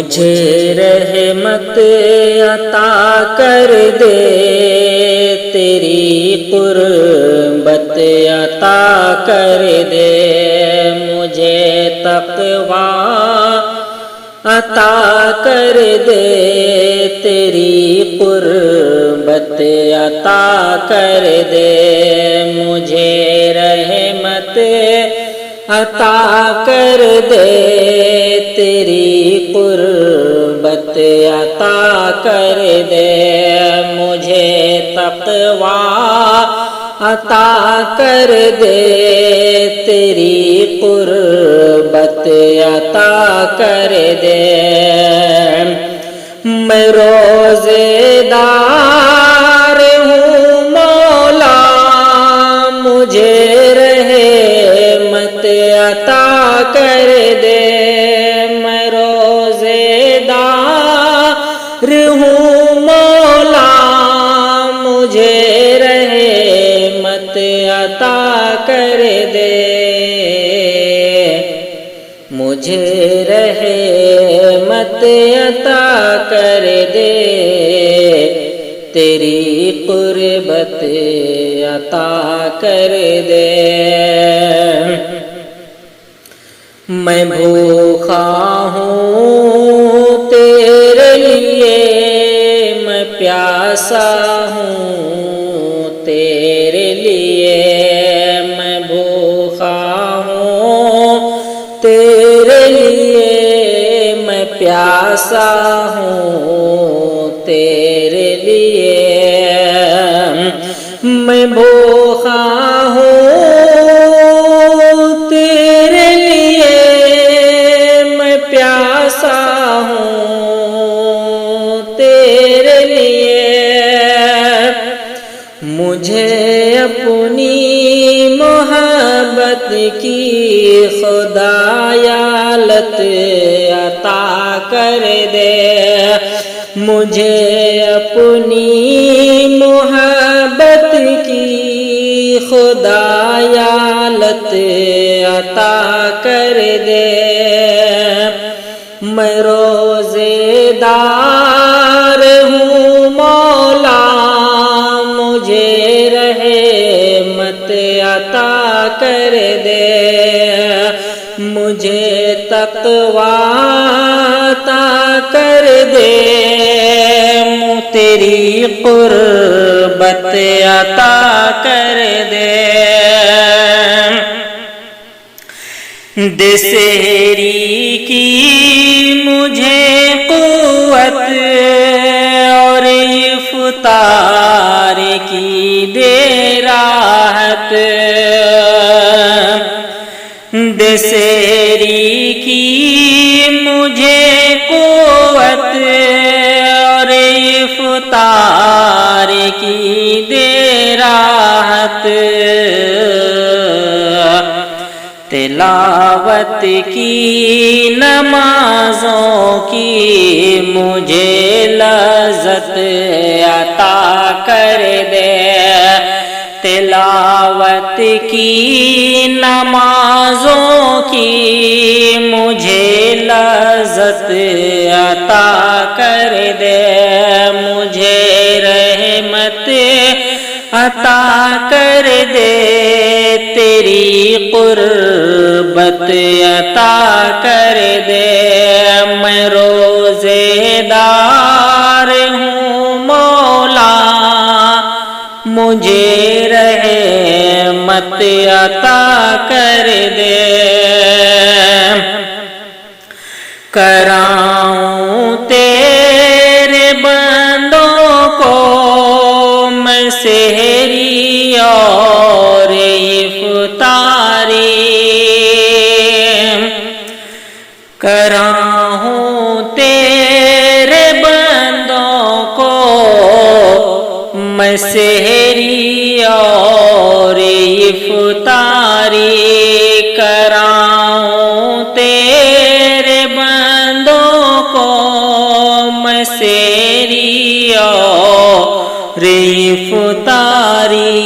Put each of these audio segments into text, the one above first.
مجھے رحمت عطا کر دے، تیری قربت عطا کر دے، مجھے تقوی عطا کر دے، تیری قربت عطا کر دے، مجھے رحمت عطا کر دے، تیری قربت عطا کر دے، مجھے تقوی عطا کر دے، تیری قربت عطا کر دے، میں روزے دار ہوں مولا، مجھے رحمت عطا کر دے، میں روزے دار ہوں مولا، مجھے رحمت عطا کر دے، مجھے رحمت عطا کر دے، تیری قربت عطا کر دے، میں بھوکا ہوں تیرے لیے، میں پیاسا ہوں تیرے لیے، میں بھوکا ہوں تیرے لیے، میں پیاسا ہوں تیرے لیے، میں بھوکا ہوں تیرے لیے، میں پیاسا ہوں تیرے لیے، مجھے اپنی محبت کی خدایالت عطا کر دے، مجھے اپنی محبت کی خدایالت عطا کر دے، میں روزے دار ہوں مولا، مجھے رحمت عطا کر دے، مجھے تقوی عطا کر دے، تیری قربت عطا کر دے، دے سحری کی مجھے قوت اور افطار کی دے راحت، دے سحری کی مجھے قوت اور افطار کی دے راحت، تلاوت کی نمازوں کی مجھے لذت عطا کر دے، تلاوت کی نمازوں کی مجھے لذت عطا کر دے، مجھے رحمت عطا کر دے، تیری قربت عطا کر دے، میں روزے دار ہوں مولا، مجھے رحمت عطا کر دے، کراؤں تیرے بندوں کو میں سحری اور افطاری، کراؤں تیرے بندوں کو میں سحری اور افطاری، کراؤں تیرے بندوں کو میں سحری اور افطاری،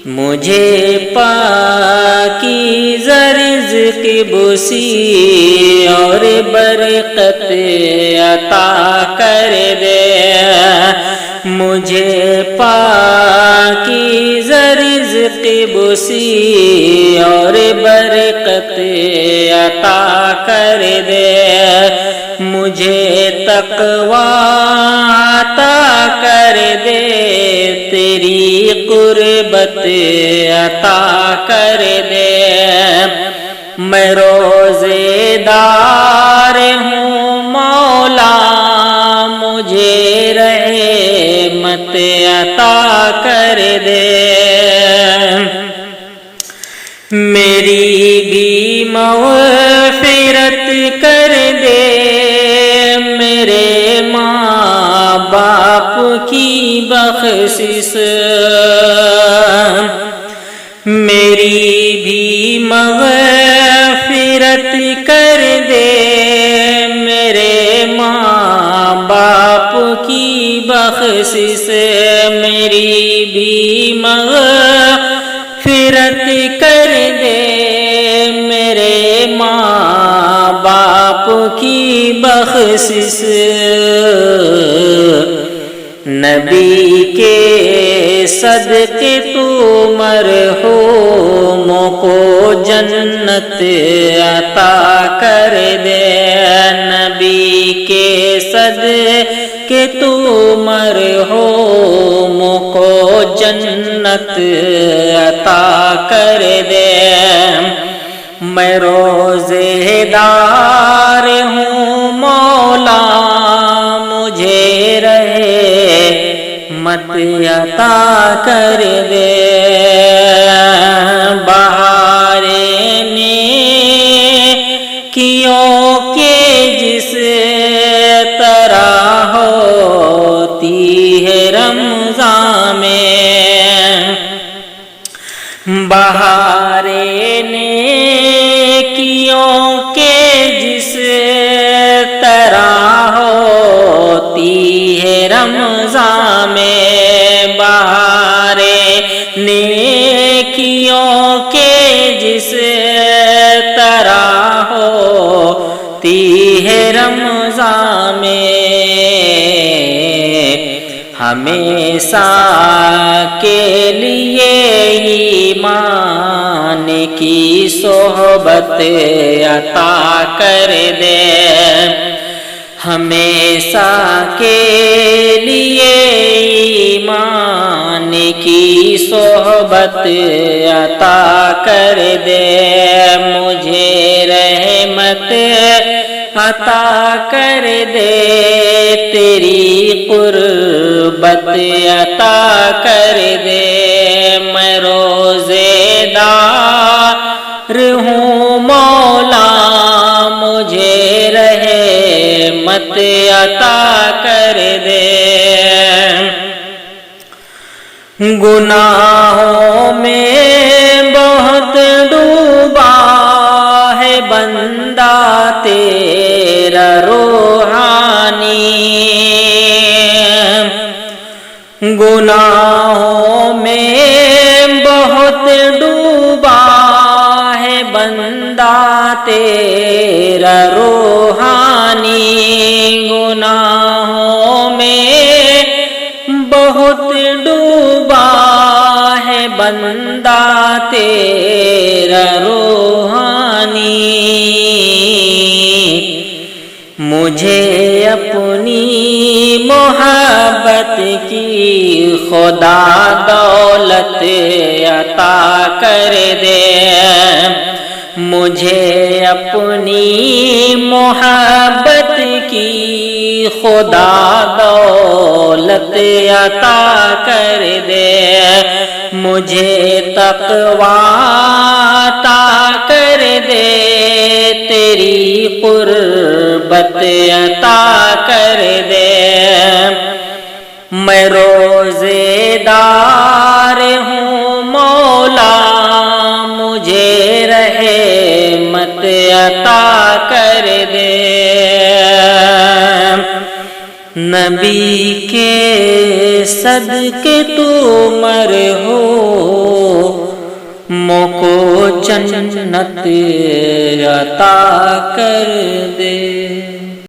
مجھے پاکیزہ رزق رزق بسی اور برکت عطا کر دے مجھے پاکیزہ رزق بسی اور برکت عطا کر دے مجھے تقوی عطا کر دے تیری قربت عطا کر دے میں روزے دار ہوں مولا مجھے رحمت عطا کر دے میری بھی مغفرت کر دے میرے ماں باپ کی بخشش میری بھی مغفرت کر دے میرے ماں باپ کی بخشش میری بھی مغفرت کر دے میرے ماں باپ کی بخشش نبی کے صدقے تو مرحوموں کو جنت عطا کر دے نبی کے صدقے تو مرحوموں کو جنت عطا کر دے میں روزے دار ہوں مولا مجھے رحمت عطا کر دے بہار نیکیوں کے جس طرح ہوتی ہے رمضان میں بہار نیکیوں کے جس طرح ہوتی ہے رمضان میں بہار نیکیوں کے جس طرح ہوتی ہے رمضان میں ہمیشہ کے لیے ایمان کی صحبت عطا کر دے ہمیشہ کے لیے ایمان کی صحبت عطا کر دے مجھے رحمت عطا کر دے تیری قربت عطا کر دے میں روزے دار ہوں مولا مجھے رحمت عطا کر دے گناہوں میں بہت ڈوبا ہے بندہ تیرا روحانی گناہوں میں بہت ڈوبا ہے بندہ تیرا روحانی گناہوں میں بہت ڈوبا ہے بندہ تیرا روحانی مجھے اپنی محبت کی خدا دولت عطا کر دے مجھے اپنی محبت کی خدا دولت عطا کر دے مجھے تقوی عطا کر دے تیری قربت عطا کر دے میں روزے دار ہوں مولا مجھے رحمت عطا کر دے نبی کے صدقے تو مرحوم مجھ کو جنت عطا کر دے۔